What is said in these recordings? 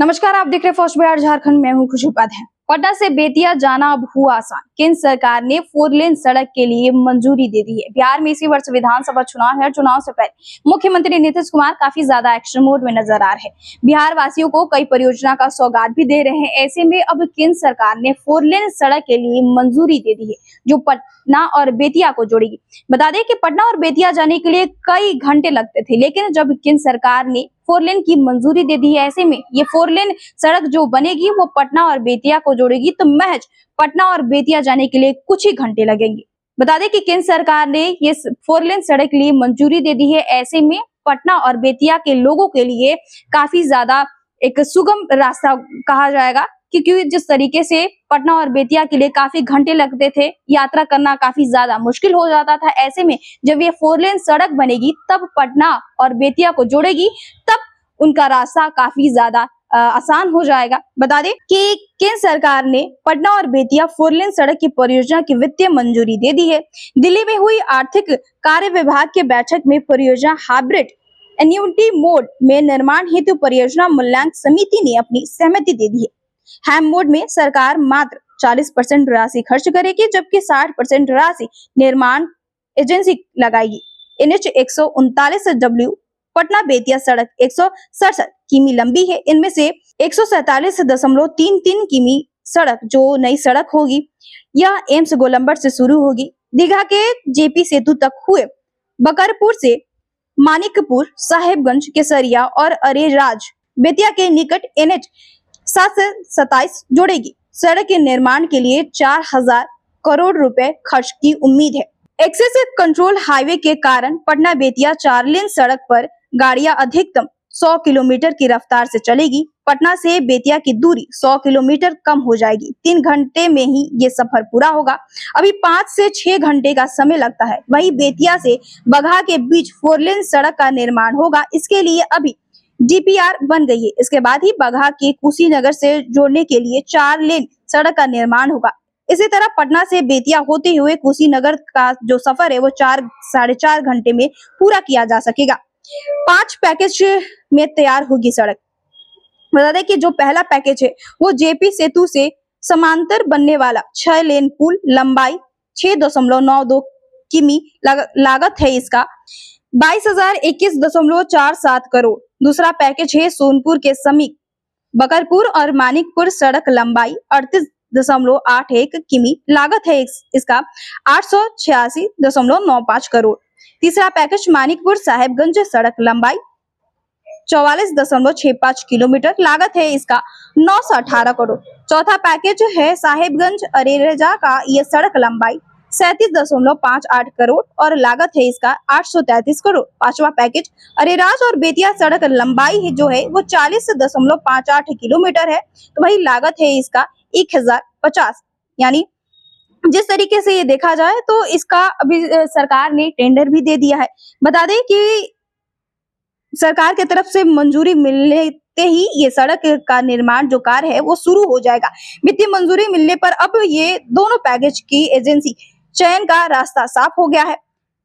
नमस्कार, आप देख रहे फर्स्ट बिहार झारखंड। मैं हूं खुशी उपाध्याय। पटना से बेतिया जाना अब हुआ आसान। केंद्र सरकार ने 4 लेन सड़क के लिए मंजूरी दे दी है। बिहार में इसी वर्ष विधानसभा चुनाव है। चुनाव से पहले मुख्यमंत्री नीतीश कुमार काफी ज्यादा एक्शन मोड में नजर आ रहे हैं। बिहार वासियों को कई परियोजना का सौगात भी दे रहे हैं। ऐसे में अब केंद्र सरकार ने 4 लेन सड़क के लिए मंजूरी दे दी है, जो पटना और बेतिया को जोड़ेगी। बता दें कि पटना और बेतिया जाने के लिए कई घंटे लगते थे, लेकिन जब केंद्र सरकार ने 4 लेन की मंजूरी दे दी है, ऐसे में ये 4 लेन सड़क जो बनेगी वो पटना और बेतिया को जोड़ेगी, तो महज पटना और बेतिया जाने के लिए कुछ ही घंटे लगेंगे। बता दें कि केंद्र सरकार ने ये 4 लेन सड़क के लिए मंजूरी दे दी है। ऐसे में पटना और बेतिया के लोगों के लिए काफी ज्यादा एक सुगम रास्ता कहा जाएगा, क्योंकि जिस तरीके से पटना और बेतिया के लिए काफी घंटे लगते थे, यात्रा करना काफी ज्यादा मुश्किल हो जाता था। ऐसे में जब ये 4 लेन सड़क बनेगी, तब पटना और बेतिया को जोड़ेगी, तब उनका रास्ता काफी ज्यादा आसान हो जाएगा। बता दें कि केंद्र सरकार ने पटना और बेतिया 4 लेन सड़क की परियोजना की वित्तीय मंजूरी दे दी है। दिल्ली में हुई आर्थिक कार्य विभाग की बैठक में परियोजना हाइब्रिड एन्युटी मोड में निर्माण हेतु परियोजना मूल्यांकन समिति ने अपनी सहमति दे दी है। हैम मोड में सरकार मात्र 40% राशि खर्च करेगी, जबकि 60% राशि निर्माण एजेंसी लगाएगी। NH 139W पटना बेतिया सड़क 167 किमी लंबी है। इनमें से 147.33 किमी सड़क जो नई सड़क होगी, यह एम्स गोलंबर से शुरू होगी, दीघा के जेपी सेतु तक हुए बकरपुर से मानिकपुर, साहेबगंज, केसरिया और अरेराज बेतिया के निकट NH 727 जोड़ेगी। सड़क के निर्माण के लिए 4000 करोड़ रुपए खर्च की उम्मीद है। एक्सेस कंट्रोल हाईवे के कारण पटना बेतिया 4 लेन सड़क पर गाड़ियां अधिकतम 100 किलोमीटर की रफ्तार से चलेगी। पटना से बेतिया की दूरी 100 किलोमीटर कम हो जाएगी। 3 घंटे में ही ये सफर पूरा होगा। अभी 5 से 6 घंटे का समय लगता है। वहीं बेतिया से बगहा के बीच 4 लेन सड़क का निर्माण होगा। इसके लिए अभी DPR बन गई है। इसके बाद ही बगहा के कुशीनगर से जोड़ने के लिए 4 लेन सड़क का निर्माण होगा। इसी तरह पटना से बेतिया होते हुए कुशीनगर का जो सफर है वो 4-4.5 घंटे में पूरा किया जा सकेगा। 5 पैकेज में तैयार होगी सड़क। बता दें कि जो पहला पैकेज है वो जेपी सेतु से समांतर बनने वाला 6 लेन पुल, लंबाई 6.92 किमी, लागत है इसका 22,021.47 करोड़। दूसरा पैकेज है सोनपुर के समीप बकरपुर और मानिकपुर सड़क, लंबाई 38.81 किमी, लागत है इसका 886.95 करोड़। तीसरा पैकेज मानिकपुर साहेबगंज सड़क, लंबाई 44.65 किलोमीटर, लागत है इसका 918 करोड़। चौथा पैकेज है साहेबगंज अरेराज का, यह सड़क लंबाई 37.58 करोड़ और लागत है इसका 833 करोड़। पांचवा पैकेज अरेराज और बेतिया सड़क, लंबाई जो है वो 40.58 किलोमीटर है, तो वही लागत है इसका 1050। यानी जिस तरीके से ये देखा जाए तो इसका अभी सरकार ने टेंडर भी दे दिया है। बता दें कि सरकार की तरफ से मंजूरी मिलने ही ये सड़क का निर्माण जो कार्य है वो शुरू हो जाएगा। वित्तीय मंजूरी मिलने पर अब ये दोनों पैकेज की एजेंसी चयन का रास्ता साफ हो गया है।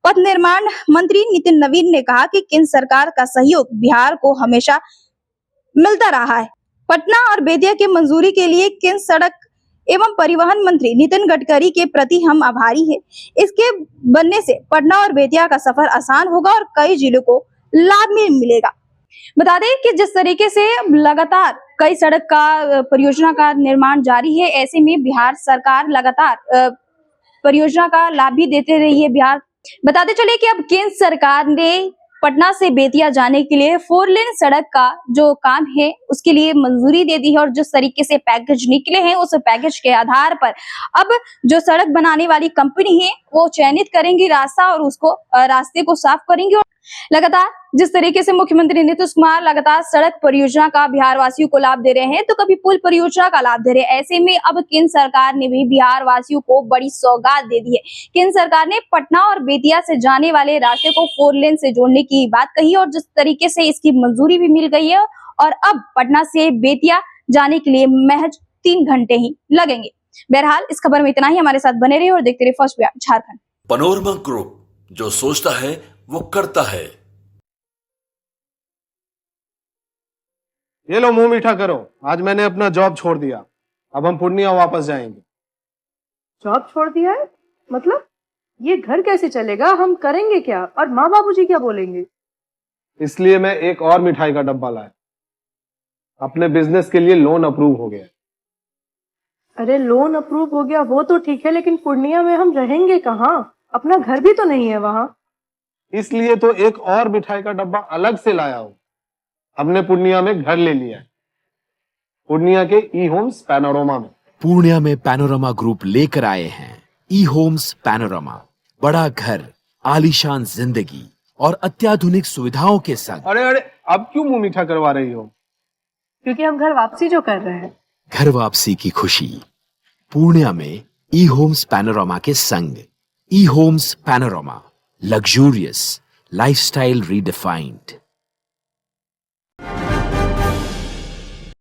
पथ निर्माण मंत्री नितिन नवीन ने कहा कि केंद्र सरकार का सहयोग बिहार को हमेशा मिलता रहा है। पटना और बेतिया की मंजूरी के लिए केंद्र सड़क एवं परिवहन मंत्री नितिन गडकरी के प्रति हम आभारी हैं। इसके बनने से पटना और बेतिया का सफर आसान होगा और कई जिलों को लाभ में मिलेगा। बता दें कि जिस तरीके से लगातार कई सड़क का परियोजना का निर्माण जारी है, ऐसे में बिहार सरकार लगातार परियोजना का लाभ भी देते रही है। बिहार बताते चले कि अब केंद्र सरकार ने पटना से बेतिया जाने के लिए 4 लेन सड़क का जो काम है उसके लिए मंजूरी दे दी है, और जिस तरीके से पैकेज निकले हैं उस पैकेज के आधार पर अब जो सड़क बनाने वाली कंपनी है वो चयनित करेंगी रास्ता और उसको रास्ते को साफ करेंगी। और लगातार जिस तरीके से मुख्यमंत्री नीतीश कुमार लगातार सड़क परियोजना का बिहार वासियों को लाभ दे रहे हैं, तो कभी पुल परियोजना का लाभ दे रहे हैं। ऐसे में अब केंद्र सरकार ने भी बिहार वासियों को बड़ी सौगात दे दी है। केंद्र सरकार ने पटना और बेतिया से जाने वाले रास्ते को 4 लेन से जोड़ने की बात कही है, और जिस तरीके से इसकी मंजूरी भी मिल गई है, और अब पटना से बेतिया जाने के लिए महज 3 घंटे ही लगेंगे। बहरहाल इस खबर में इतना ही। हमारे साथ बने रहिए और देखते रहिए first Bihar Jharkhand. Panorama group, जो सोचता है वो करता है। ये लो मुंह मीठा करो, आज मैंने अपना जॉब छोड़ दिया, अब हम पूर्णिया वापस जाएंगे। जॉब छोड़ दिया है? मतलब ये घर कैसे चलेगा? हम करेंगे क्या? और माँ बाबूजी क्या बोलेंगे? इसलिए मैं एक और मिठाई का डब्बा लाया, अपने बिजनेस के लिए लोन अप्रूव हो गया। अरे लोन अप्रूव हो गया वो तो ठीक है, लेकिन पूर्णिया में हम रहेंगे कहाँ? अपना घर भी तो नहीं है वहां। इसलिए तो एक और मिठाई का डब्बा अलग से लाया हूं। हमने पूर्णिया में घर ले लिया है, पूर्णिया के ई होम्स पैनोरमा में। पूर्णिया में पैनोरमा ग्रुप लेकर आए हैं ई होम्स पैनोरमा। बड़ा घर, आलीशान जिंदगी और अत्याधुनिक सुविधाओं के संग। अरे अरे, अब क्यों मुंह मीठा करवा रही हो? क्योंकि हम घर वापसी जो कर रहे हैं। घर वापसी की खुशी पूर्णिया में ई होम्स पैनोरमा के संग। ई homes panorama, luxurious lifestyle redefined.